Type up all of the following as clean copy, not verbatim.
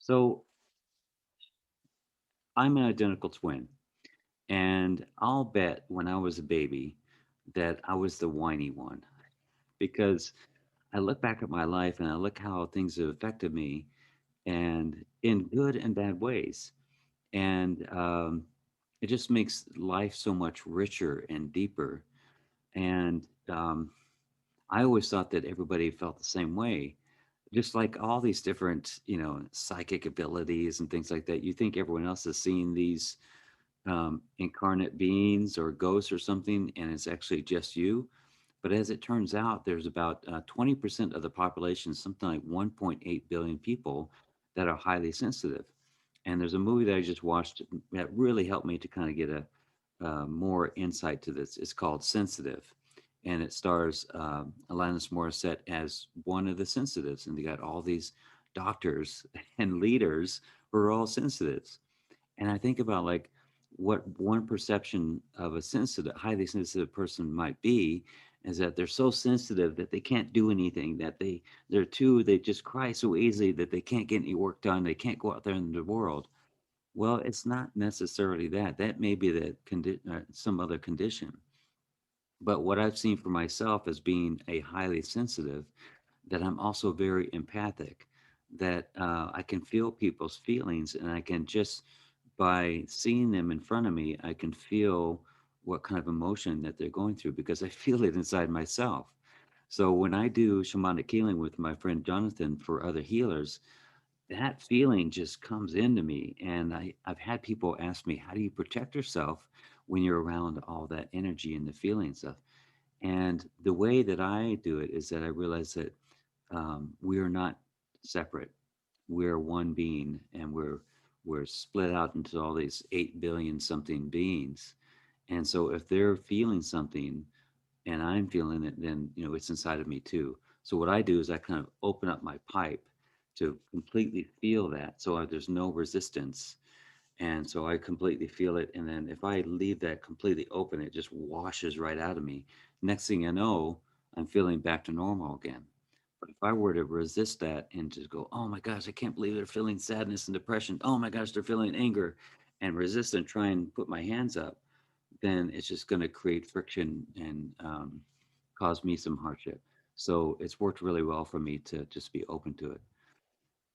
So I'm an identical twin, and I'll bet when I was a baby that I was the whiny one because I look back at my life and I look how things have affected me, and in good and bad ways. And it just makes life so much richer and deeper. And I always thought that everybody felt the same way, just like all these different, psychic abilities and things like that. You think everyone else has seen these incarnate beings or ghosts or something, and it's actually just you. But as it turns out, there's about 20% of the population, something like 1.8 billion people, that are highly sensitive. And there's a movie that I just watched that really helped me to kind of get a more insight to this. It's called Sensitive, and it stars Alanis Morissette as one of the sensitives. And they got all these doctors and leaders who are all sensitives. And I think about like what one perception of a sensitive, highly sensitive person might be is that they're so sensitive that they can't do anything, that they just cry so easily that they can't get any work done, they can't go out there in the world. Well, it's not necessarily that. That may be some other condition. But what I've seen for myself as being a highly sensitive, that I'm also very empathic, that I can feel people's feelings, and I can just, by seeing them in front of me, I can feel what kind of emotion that they're going through because I feel it inside myself. So when I do shamanic healing with my friend Jonathan for other healers, that feeling just comes into me. And I've had people ask me, how do you protect yourself when you're around all that energy and the feelings of? And the way that I do it is that I realize that we are not separate. We're one being, and we're split out into all these 8 billion something beings. And so if they're feeling something and I'm feeling it, then it's inside of me too. So what I do is I kind of open up my pipe to completely feel that, so there's no resistance, and so I completely feel it. And then if I leave that completely open, it just washes right out of me. Next thing I know, I'm feeling back to normal again. But if I were to resist that and just go, oh my gosh, I can't believe they're feeling sadness and depression. Oh my gosh, they're feeling anger, and resist and try and put my hands up, then it's just going to create friction and cause me some hardship. So it's worked really well for me to just be open to it.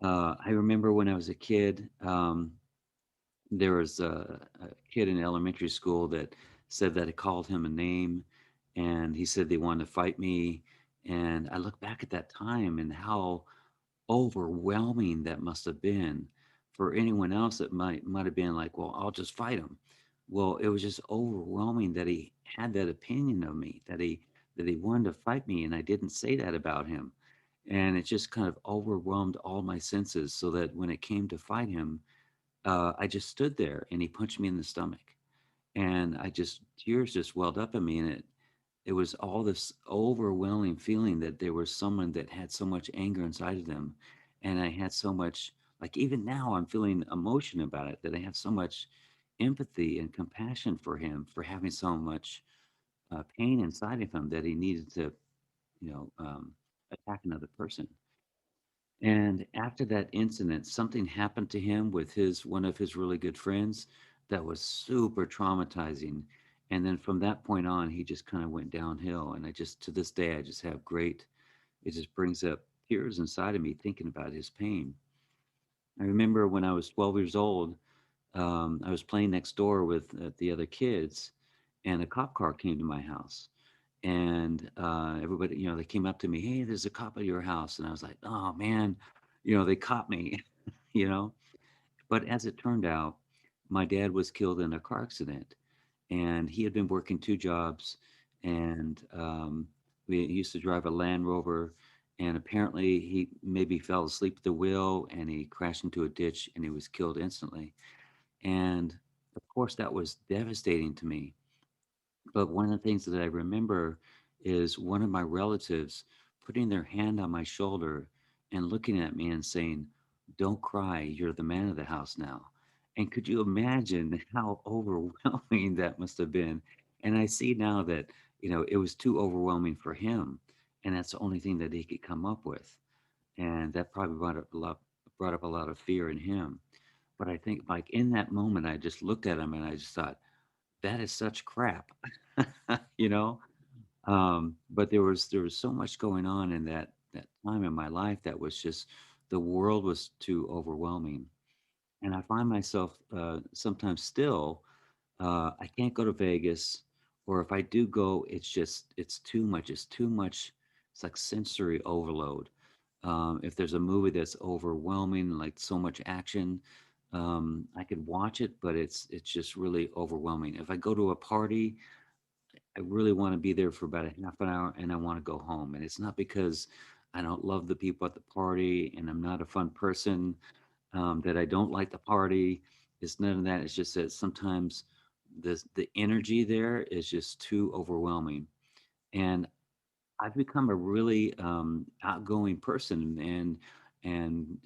I remember when I was a kid, there was a kid in elementary school that said that I called him a name, and he said they wanted to fight me. And I look back at that time and how overwhelming that must have been for anyone else. That might have been like, well, I'll just fight him. Well, it was just overwhelming that he had that opinion of me, that he wanted to fight me, and I didn't say that about him. And it just kind of overwhelmed all my senses, so that when it came to fight him, I just stood there and he punched me in the stomach. And I just, tears just welled up in me. And it was all this overwhelming feeling that there was someone that had so much anger inside of them. And I had so much, like, even now I'm feeling emotion about it, that I have so much empathy and compassion for him for having so much pain inside of him that he needed to, you know, um, attack another person. And after that incident, something happened to him with his one of his really good friends that was super traumatizing. And then from that point on, he just kind of went downhill. And I just, to this day, I just have great, it just brings up tears inside of me thinking about his pain. I remember when I was 12 years old, I was playing next door with the other kids, and a cop car came to my house. And everybody, they came up to me, hey, there's a cop at your house. And I was like, oh man, they caught me, you know. But as it turned out, my dad was killed in a car accident, and he had been working two jobs, and he used to drive a Land Rover, and apparently he maybe fell asleep at the wheel, and he crashed into a ditch, and he was killed instantly. And of course, that was devastating to me. But one of the things that I remember is one of my relatives putting their hand on my shoulder and looking at me and saying, don't cry, you're the man of the house now. And could you imagine how overwhelming that must have been? And I see now that, it was too overwhelming for him. And that's the only thing that he could come up with. And that probably brought up a lot, brought up a lot of fear in him. But I think like in that moment, I just looked at him and I just thought, that is such crap, you know. But there was so much going on in that time in my life that was just the world was too overwhelming, and I find myself sometimes still I can't go to Vegas, or if I do go, it's too much. It's too much. It's like sensory overload. If there's a movie that's overwhelming, like so much action, I could watch it, but it's just really overwhelming. If I go to a party, I really want to be there for about a half an hour, and I want to go home. And it's not because I don't love the people at the party, and I'm not a fun person, that I don't like the party. It's none of that. It's just that sometimes the energy there is just too overwhelming. And I've become a really outgoing person, and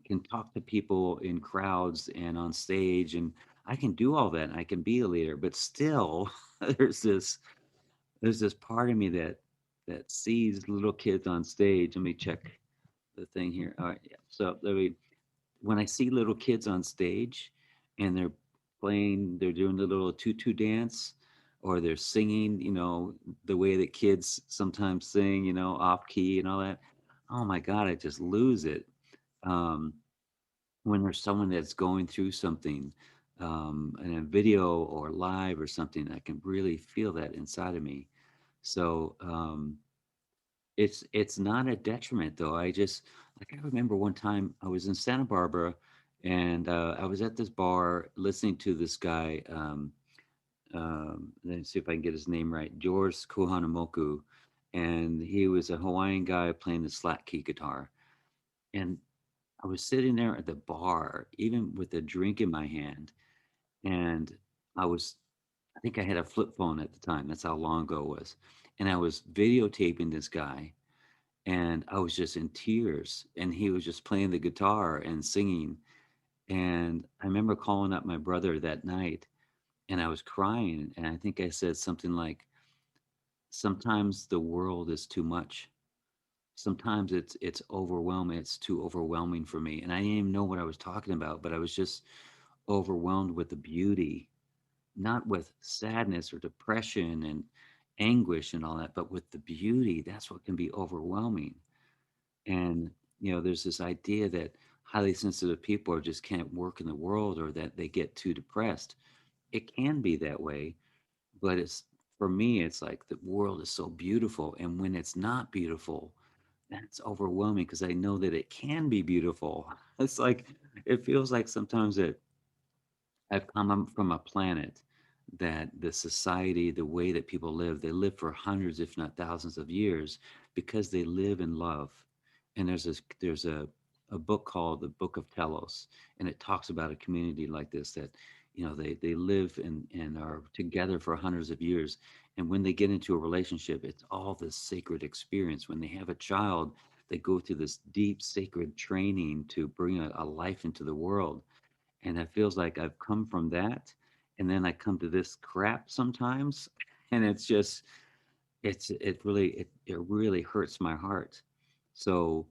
can talk to people in crowds and on stage, and I can do all that. And I can be a leader, but still, there's this there's this part of me that sees little kids on stage. Let me check the thing here. All right, yeah. So let me when I see little kids on stage and they're playing, they're doing the little tutu dance, or they're singing, the way that kids sometimes sing, off key and all that. Oh my God, I just lose it. Um, when there's someone that's going through something, in a video or live or something, I can really feel that inside of me. So, it's not a detriment though. I just like I remember one time I was in Santa Barbara, and I was at this bar listening to this guy. Let's see if I can get his name right. George Kohanamoku, and he was a Hawaiian guy playing the slack key guitar. And I was sitting there at the bar, even with a drink in my hand, and I was I think I had a flip phone at the time. That's how long ago it was. And I was videotaping this guy, and I was just in tears. And he was just playing the guitar and singing. And I remember calling up my brother that night, and I was crying. And I think I said something like, "Sometimes the world is too much. Sometimes it's overwhelming. It's too overwhelming for me." And I didn't even know what I was talking about, but I was just overwhelmed with the beauty, not with sadness or depression and anguish and all that, but with the beauty. That's what can be overwhelming. And there's this idea that highly sensitive people just can't work in the world, or that they get too depressed. It can be that way, but it's for me, it's like the world is so beautiful, and when it's not beautiful, that's overwhelming because I know that it can be beautiful. It's like it feels like sometimes that I've come from a planet that the society, the way that people live, they live for hundreds, if not thousands of years because they live in love. And there's a book called the Book of Telos, and it talks about a community like this that, they live and are together for hundreds of years. And when they get into a relationship, it's all this sacred experience. When they have a child, they go through this deep sacred training to bring a life into the world, and it feels like I've come from that, and then I come to this crap sometimes, and it's just it really hurts my heart. So,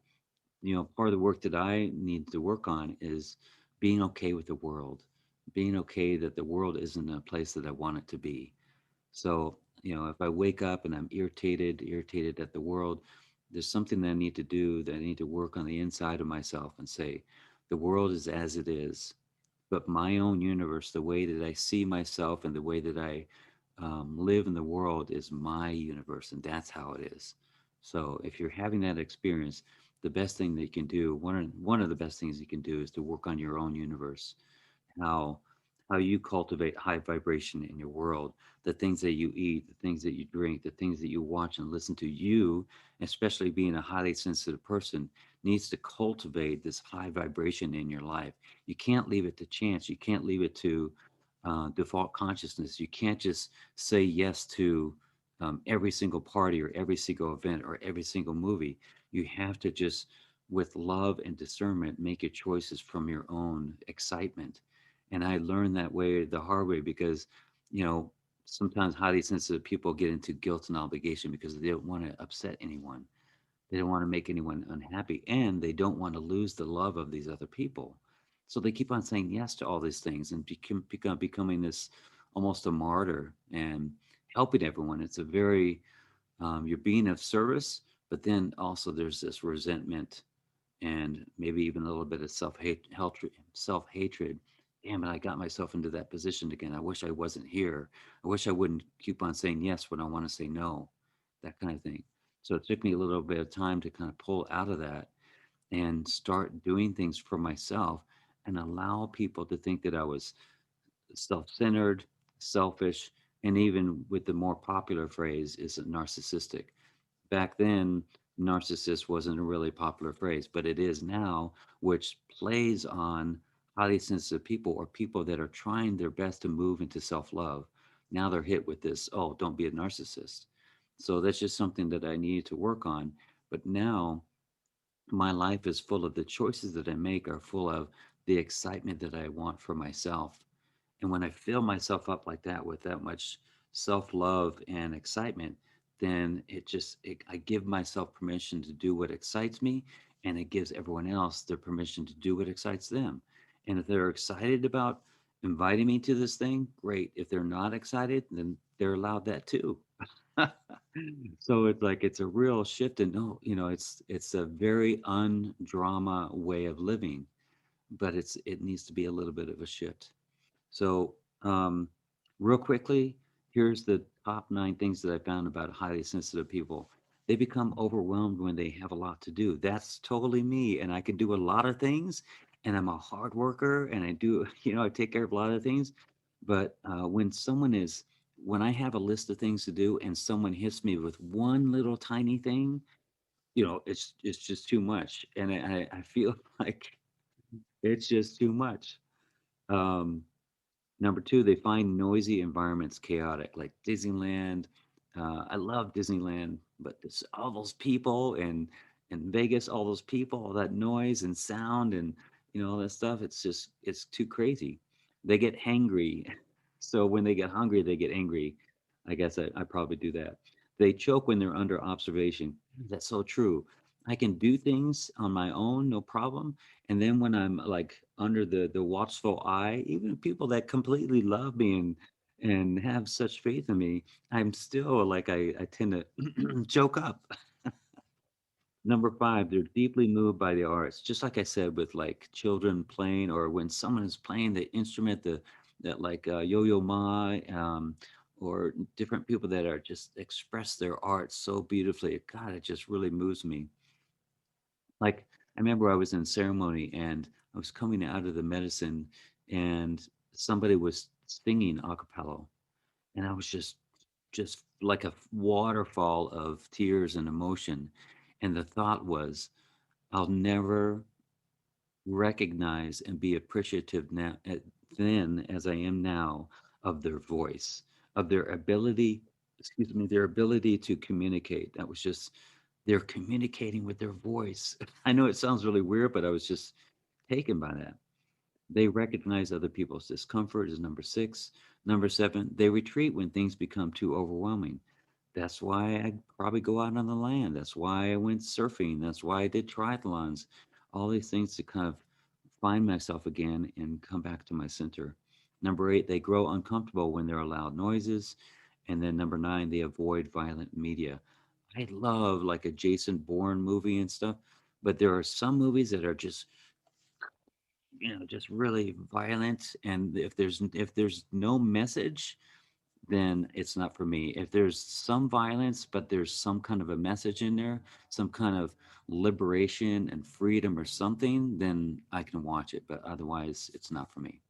part of the work that I need to work on is being okay with the world, being okay that the world isn't a place that I want it to be. So, if I wake up and I'm irritated at the world, there's something that I need to do, that I need to work on the inside of myself and say, the world is as it is, but my own universe, the way that I see myself and the way that I live in the world is my universe, and that's how it is. So if you're having that experience, the best thing that you can do, one of the best things you can do is to work on your own universe, how how you cultivate high vibration in your world, the things that you eat, the things that you drink, the things that you watch and listen to. You, especially being a highly sensitive person, needs to cultivate this high vibration in your life. You can't leave it to chance. You can't leave it to default consciousness. You can't just say yes to every single party or every single event or every single movie. You have to just, with love and discernment, make your choices from your own excitement. And I learned that way the hard way because, you know, sometimes highly sensitive people get into guilt and obligation because they don't want to upset anyone. They don't want to make anyone unhappy, and they don't want to lose the love of these other people. So they keep on saying yes to all these things and becoming this almost a martyr and helping everyone. It's a very you're being of service, but then also there's this resentment and maybe even a little bit of self hatred. Damn it, I got myself into that position again. I wish I wasn't here. I wish I wouldn't keep on saying yes when I want to say no, that kind of thing. So it took me a little bit of time to kind of pull out of that and start doing things for myself and allow people to think that I was self centered, selfish, and even with the more popular phrase, is narcissistic. Back then, narcissist wasn't a really popular phrase, but it is now, which plays on highly sensitive people or people that are trying their best to move into self love. Now they're hit with this, oh, don't be a narcissist. So that's just something that I needed to work on. But now my life is full of the choices that I make are full of the excitement that I want for myself. And when I fill myself up like that with that much self love and excitement, then I give myself permission to do what excites me, and it gives everyone else their permission to do what excites them. And if they're excited about inviting me to this thing, great. If they're not excited, then they're allowed that too. So it's like it's a real shift, and no, it's a very undrama way of living, but it needs to be a little bit of a shift. So, real quickly, here's the top 9 things that I found about highly sensitive people. They become overwhelmed when they have a lot to do. That's totally me. And I can do a lot of things. And I'm a hard worker and I do, I take care of a lot of things. But when I have a list of things to do and someone hits me with one little tiny thing, it's just too much. And I feel like it's just too much. Um, Number two, they find noisy environments chaotic, like Disneyland. I love Disneyland, but all those people and in Vegas, all those people, all that noise and sound and all that stuff. It's too crazy. They get hangry, so when they get hungry, they get angry. I guess I probably do that. They choke when they're under observation. That's so true. I can do things on my own, no problem, and then when I'm like under the watchful eye, even people that completely love me and have such faith in me, I'm still like I tend to choke up. Number five, they're deeply moved by the arts. Just like I said, with like children playing, or when someone is playing the instrument, that like Yo-Yo Ma, or different people that are just express their art so beautifully. God, it just really moves me. Like I remember I was in ceremony and I was coming out of the medicine and somebody was singing a cappella and I was just like a waterfall of tears and emotion. And the thought was, I'll never recognize and be appreciative now then as I am now of their voice, of their ability, excuse me, their ability to communicate. That was just they're communicating with their voice. I know it sounds really weird, but I was just taken by that. They recognize other people's discomfort is number six. Number seven, they retreat when things become too overwhelming. That's why I probably go out on the land. That's why I went surfing. That's why I did triathlons. All these things to kind of find myself again and come back to my center. Number eight, they grow uncomfortable when there are loud noises. And then number nine, they avoid violent media. I love like a Jason Bourne movie and stuff, but there are some movies that are just really violent. And if there's no message, then it's not for me. If there's some violence, but there's some kind of a message in there, some kind of liberation and freedom or something, then I can watch it. But otherwise, it's not for me.